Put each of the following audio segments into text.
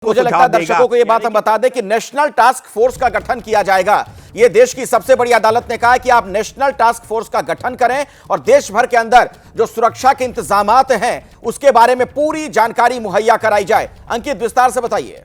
मुझे लगता है दर्शकों को यह बात हम बता दें कि नेशनल टास्क फोर्स का गठन किया जाएगा। यह देश की सबसे बड़ी अदालत ने कहा है कि आप नेशनल टास्क फोर्स का गठन करें और देश भर के अंदर जो सुरक्षा के इंतजामात हैं उसके बारे में पूरी जानकारी मुहैया कराई जाए। अंकित, विस्तार से बताइए।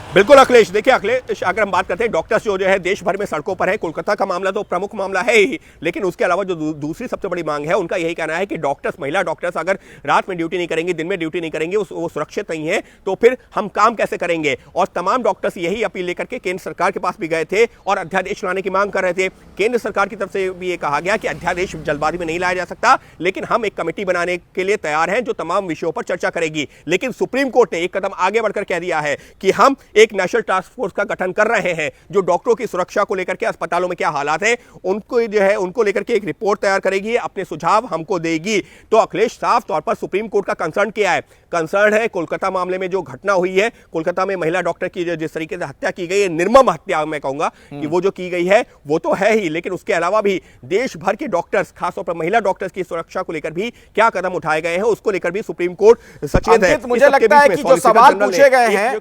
बिल्कुल अखिलेश, देखिए अखिलेश, अगर हम बात करते हैं डॉक्टर्स जो है देश भर में सड़कों पर है। कोलकाता का मामला तो प्रमुख मामला है ही, लेकिन उसके अलावा जो दूसरी सबसे बड़ी मांग है उनका यही कहना है कि डॉक्टर्स, महिला डॉक्टर्स अगर रात में ड्यूटी नहीं करेंगे, दिन में ड्यूटी नहीं करेंगे, वो सुरक्षित नहीं है, तो फिर हम काम कैसे करेंगे। और तमाम डॉक्टर्स यही अपील लेकर के केंद्र सरकार के पास भी गए थे और अध्यादेश लाने की मांग कर रहे थे। केंद्र सरकार की तरफ से भी ये कहा गया कि अध्यादेश जल्दबाजी में नहीं लाया जा सकता, लेकिन हम एक कमेटी बनाने के लिए तैयार हैं जो तमाम विषयों पर चर्चा करेगी। लेकिन सुप्रीम कोर्ट ने एक कदम आगे बढ़कर कह दिया है कि हम एक नेशनल टास्क फोर्स का गठन कर रहे हैं जो डॉक्टरों की सुरक्षा को लेकर के, अस्पतालों में क्या हालात है उनको जो है उनको लेकर के एक रिपोर्ट तैयार करेगी, अपने सुझाव हमको देगी। तो अखिलेश, साफ तौर पर सुप्रीम कोर्ट का कंसर्न क्या है? कंसर्न है कोलकाता मामले में जो घटना हुई है, कोलकाता में महिला डॉक्टर की जिस तरीके से हत्या की गई है, निर्मम हत्या मैं कहूंगा कि वो जो की गई है वो तो है ही, लेकिन उसके अलावा भी देश भर के डॉक्टर्स, खासतौर पर महिला डॉक्टर्स की सुरक्षा को लेकर भी क्या कदम उठाए गए हैं उसको लेकर भी सुप्रीम कोर्ट सचेत है। मुझे लगता है कि जो सवाल पूछे गए हैं,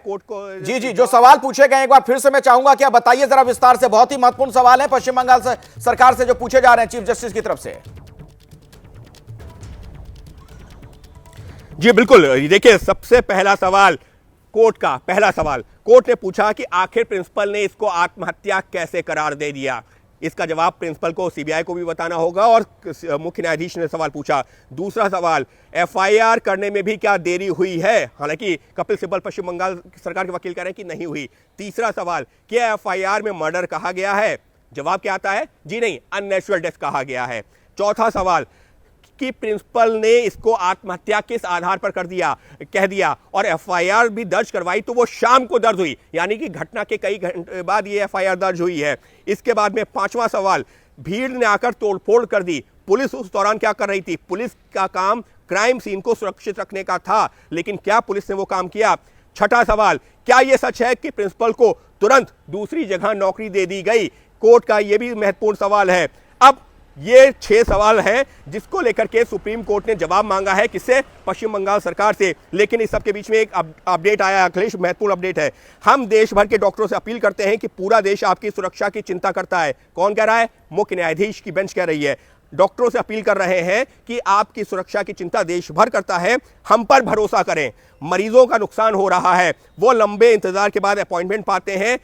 जी, जो सवाल पूछे गए एक बार फिर से मैं चाहूंगा कि आप बताइए जरा विस्तार से। बहुत ही महत्वपूर्ण सवाल है पश्चिम बंगाल सरकार से जो पूछे जा रहे हैं चीफ जस्टिस की तरफ से। जी बिल्कुल, देखिए सबसे पहला सवाल, कोर्ट का पहला सवाल, कोर्ट ने पूछा कि आखिर प्रिंसिपल ने इसको आत्महत्या कैसे करार दे दिया। इसका जवाब प्रिंसिपल को, सीबीआई को भी बताना होगा। और मुख्य न्यायाधीश ने सवाल पूछा। दूसरा सवाल, एफआईआर करने में भी क्या देरी हुई है? हालांकि कपिल सिब्बल पश्चिम बंगाल सरकार के वकील कह रहे हैं कि नहीं हुई। तीसरा सवाल, क्या एफआईआर में मर्डर कहा गया है? जवाब क्या आता है? जी नहीं, अननेचुरल डेथ कहा गया है। चौथा सवाल कि प्रिंसिपल ने इसको आत्महत्या किस आधार पर कह दिया और एफआईआर भी दर्ज करवाई तो वो शाम को दर्ज हुई, यानी कि घटना के कई घंटे बाद ये एफआईआर दर्ज हुई है। इसके बाद में पांचवा सवाल, भीड़ ने आकर तोड़फोड़ कर दी, पुलिस उस दौरान क्या कर रही थी? पुलिस का काम क्राइम सीन को सुरक्षित रखने का था, लेकिन क्या पुलिस ने वो काम किया? छठा सवाल, क्या यह सच है कि प्रिंसिपल को तुरंत दूसरी जगह नौकरी दे दी गई? कोर्ट का यह भी महत्वपूर्ण सवाल है। अब ये 6 सवाल हैं जिसको लेकर के सुप्रीम कोर्ट ने जवाब मांगा है, किससे? पश्चिम बंगाल सरकार से। लेकिन इस सब के बीच में एक अपडेट आया अखिलेश, महत्वपूर्ण अपडेट है। हम देश भर के डॉक्टरों से अपील करते हैं कि पूरा देश आपकी सुरक्षा की चिंता करता है। कौन कह रहा है? मुख्य न्यायाधीश की बेंच कह रही है। डॉक्टरों से अपील कर रहे हैं कि आपकी सुरक्षा की चिंता देश भर करता है, हम पर भरोसा करें। मरीजों का नुकसान हो रहा है, वो लंबे इंतजार के बाद अपॉइंटमेंट पाते हैं,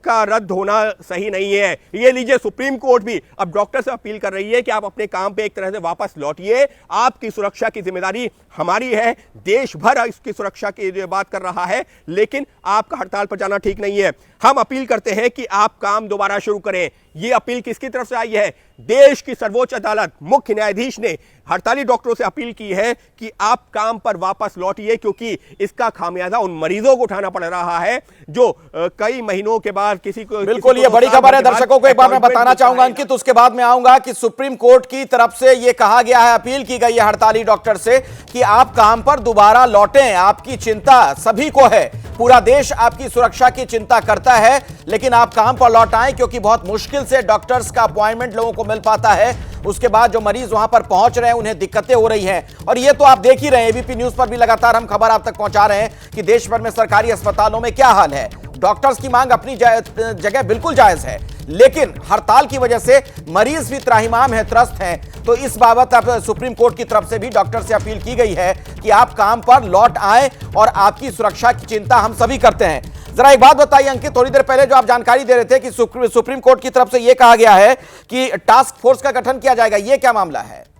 का रद्द होना सही नहीं है। ये लीजिए, सुप्रीम कोर्ट भी अब डॉक्टर से अपील कर रही है कि आप अपने काम पे एक तरह से वापस लौटिए। आपकी सुरक्षा की जिम्मेदारी हमारी है, देश भर इसकी सुरक्षा की बात कर रहा है, लेकिन आपका हड़ताल पर जाना ठीक नहीं है। हम अपील करते हैं कि आप काम दोबारा शुरू करें। ये अपील किसकी तरफ से आई है? देश की सर्वोच्च अदालत, मुख्य न्यायाधीश ने हड़ताली डॉक्टरों से अपील की है कि आप काम पर वापस लौटिए, क्योंकि इसका खामियाजा उन मरीजों को उठाना पड़ रहा है जो कई महीनों के बाद किसी को। बिल्कुल, ये बड़ी खबर है। दर्शकों को एक बार मैं बताना चाहूंगा अंकित, उसके बाद में आऊंगा कि सुप्रीम कोर्ट की तरफ से यह कहा गया है, अपील की गई है हड़ताली डॉक्टर से कि आप काम पर दोबारा लौटें। आपकी चिंता सभी को है, पूरा देश आपकी सुरक्षा की चिंता करता है, लेकिन आप काम पर लौट आए, क्योंकि बहुत मुश्किल से डॉक्टर्स का अपॉइंटमेंट लोगों को मिल पाता है। उसके बाद जो मरीज वहां पर पहुंच रहे हैं उन्हें दिक्कतें हो रही हैं। और ये तो आप देख ही रहे हैं, एबीपी न्यूज पर भी लगातार हम खबर आप तक पहुंचा रहे हैं कि देश भर में सरकारी अस्पतालों में क्या हाल है। डॉक्टर्स की मांग अपनी जगह बिल्कुल जायज है, लेकिन हड़ताल की वजह से मरीज भी त्राहिमाम है, त्रस्त हैं। तो इस बाबत अब सुप्रीम कोर्ट की तरफ से भी डॉक्टर से अपील की गई है कि आप काम पर लौट आए और आपकी सुरक्षा की चिंता हम सभी करते हैं। जरा एक बात बताइए अंकित, थोड़ी देर पहले जो आप जानकारी दे रहे थे कि सुप्रीम कोर्ट की तरफ से यह कहा गया है कि टास्क फोर्स का गठन किया जाएगा, यह क्या मामला है?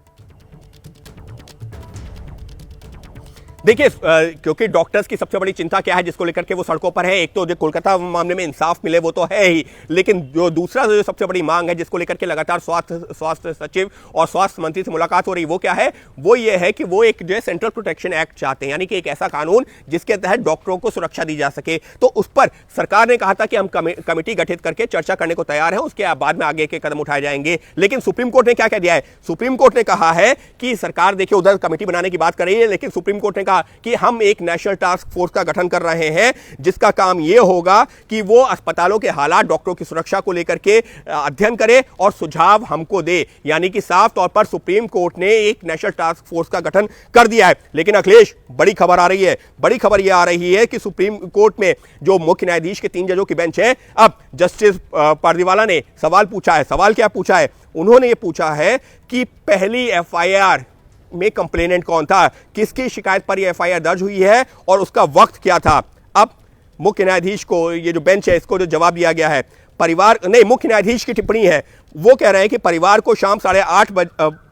देखिए, क्योंकि डॉक्टर्स की सबसे बड़ी चिंता क्या है जिसको लेकर के वो सड़कों पर है? एक तो जो कोलकाता मामले में इंसाफ मिले वो तो है ही, लेकिन जो दूसरा जो सबसे बड़ी मांग है जिसको लेकर के लगातार स्वास्थ्य सचिव और स्वास्थ्य मंत्री से मुलाकात हो रही, वो क्या है? वो ये है कि वो एक जो है सेंट्रल प्रोटेक्शन एक्ट चाहते हैं, यानी कि एक ऐसा कानून जिसके तहत डॉक्टरों को सुरक्षा दी जा सके। तो उस पर सरकार ने कहा था कि हम कमेटी गठित करके चर्चा करने को तैयार हैं, उसके बाद में आगे के कदम उठाए जाएंगे। लेकिन सुप्रीम कोर्ट ने क्या कह दिया है? सुप्रीम कोर्ट ने कहा है कि सरकार देखिए उधर कमेटी बनाने की बात कर रही है, लेकिन सुप्रीम कोर्ट ने था कि हम एक नेशनल टास्क फोर्स का गठन कर रहे हैं जिसका काम यह होगा कि वो अस्पतालों के हालात, डॉक्टरों की सुरक्षा को लेकर के अध्ययन करे और सुझाव हमको दे। यानी कि साफ तौर पर सुप्रीम कोर्ट ने एक नेशनल टास्क फोर्स का गठन कर दिया है। लेकिन अखिलेश, बड़ी खबर आ रही है, बड़ी खबर यह आ रही है कि सुप्रीम कोर्ट में जो मुख्य न्यायाधीश के 3 जजों की बेंच है, अब जस्टिस पारदीवाला ने सवाल पूछा है। सवाल क्या पूछा है? उन्होंने ये पूछा है कि पहली एफआईआर में कंप्लेनेंट कौन था, किसकी शिकायत पर यह एफआईआर दर्ज हुई है और उसका वक्त क्या था। अब मुख्य न्यायाधीश को, ये जो बेंच है, इसको जो जवाब दिया गया है, परिवार नहीं, मुख्य न्यायाधीश की टिप्पणी है, वो कह रहे हैं कि परिवार को शाम 8:30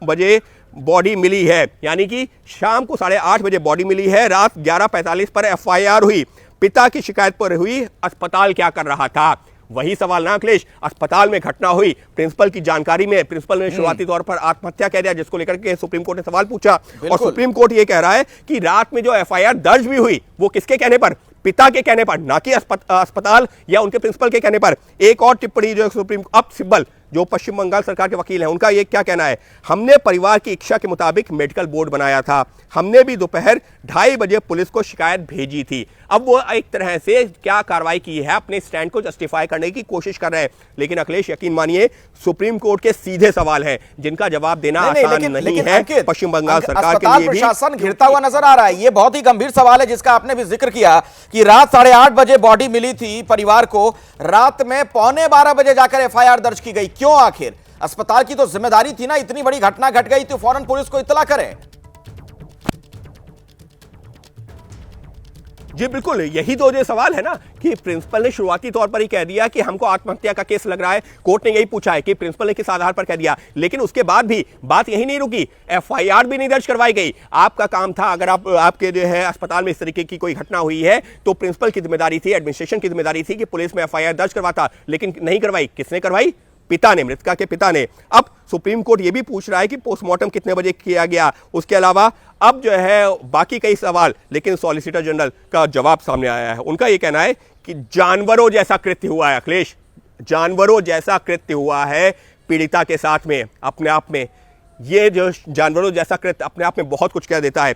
बजे बॉडी मिली है। यानी कि शाम को 8:30 बजे बॉडी मिली है, रात 11:45 पर एफआईआर हुई। पिता की शिकायत पर हुई, अस्पताल क्या कर रहा था? वही सवाल ना अखिलेश, अस्पताल में घटना हुई, प्रिंसिपल की जानकारी में प्रिंसिपल ने शुरुआती तौर पर आत्महत्या कह दिया, जिसको लेकर के सुप्रीम कोर्ट ने सवाल पूछा। और सुप्रीम कोर्ट ये कह रहा है कि रात में जो एफआईआर दर्ज भी हुई वो किसके कहने पर? पिता के कहने पर, ना कि अस्पताल या उनके प्रिंसिपल के कहने पर। एक और टिप्पणी जो सुप्रीम, अब सिब्बल जो पश्चिम बंगाल सरकार के वकील हैं, उनका ये क्या कहना है? हमने परिवार की इच्छा के मुताबिक मेडिकल बोर्ड बनाया था, हमने भी दोपहर 2:30 बजे पुलिस को शिकायत भेजी थी। अब वो एक तरह से क्या कार्रवाई की है, अपने स्टैंड को जस्टिफाई करने की कोशिश कर रहे हैं। लेकिन अखिलेश, यकीन मानिए, सुप्रीम कोर्ट के सीधे सवाल हैं जिनका जवाब देना आसान नहीं है पश्चिम बंगाल सरकार के लिए भी। प्रशासन घिरता हुआ नजर आ रहा है। ये बहुत ही गंभीर सवाल है जिसका आपने भी जिक्र किया कि रात 8:30 बजे बॉडी मिली थी परिवार को, रात में 11:15 बजे जाकर एफआईआर दर्ज की गई। क्यों? आखिर अस्पताल की तो जिम्मेदारी थी ना, इतनी बड़ी घटना घट गई तो फौरन पुलिस को इत्तला करें। जी बिल्कुल, यही तो जो सवाल है ना कि प्रिंसिपल ने शुरुआती तौर पर ही कह दिया कि हमको आत्महत्या का केस लग रहा है। कोर्ट ने यही पूछा है कि प्रिंसिपल ने किस आधार पर कह दिया। लेकिन उसके बाद भी बात यही नहीं रुकी, एफआईआर भी नहीं दर्ज करवाई गई। आपका काम था, अगर आपके जो है अस्पताल में इस तरीके की कोई घटना हुई है तो प्रिंसिपल की जिम्मेदारी थी, एडमिनिस्ट्रेशन की जिम्मेदारी थी कि पुलिस में एफआईआर दर्ज करवाता, लेकिन नहीं करवाई। किसने करवाई? पिता ने, मृतका के पिता ने। अब सुप्रीम कोर्ट यह भी पूछ रहा है कि पोस्टमार्टम कितने बजे किया गया। उसके अलावा अब जो है बाकी कई सवाल, लेकिन सॉलिसिटर जनरल का जवाब सामने आया है। उनका यह कहना है कि जानवरों जैसा कृत्य हुआ है अखिलेश, जानवरों जैसा कृत्य हुआ है पीड़िता के साथ में। अपने आप में ये जो जानवरों जैसा कृत्य अपने आप में बहुत कुछ कह देता है।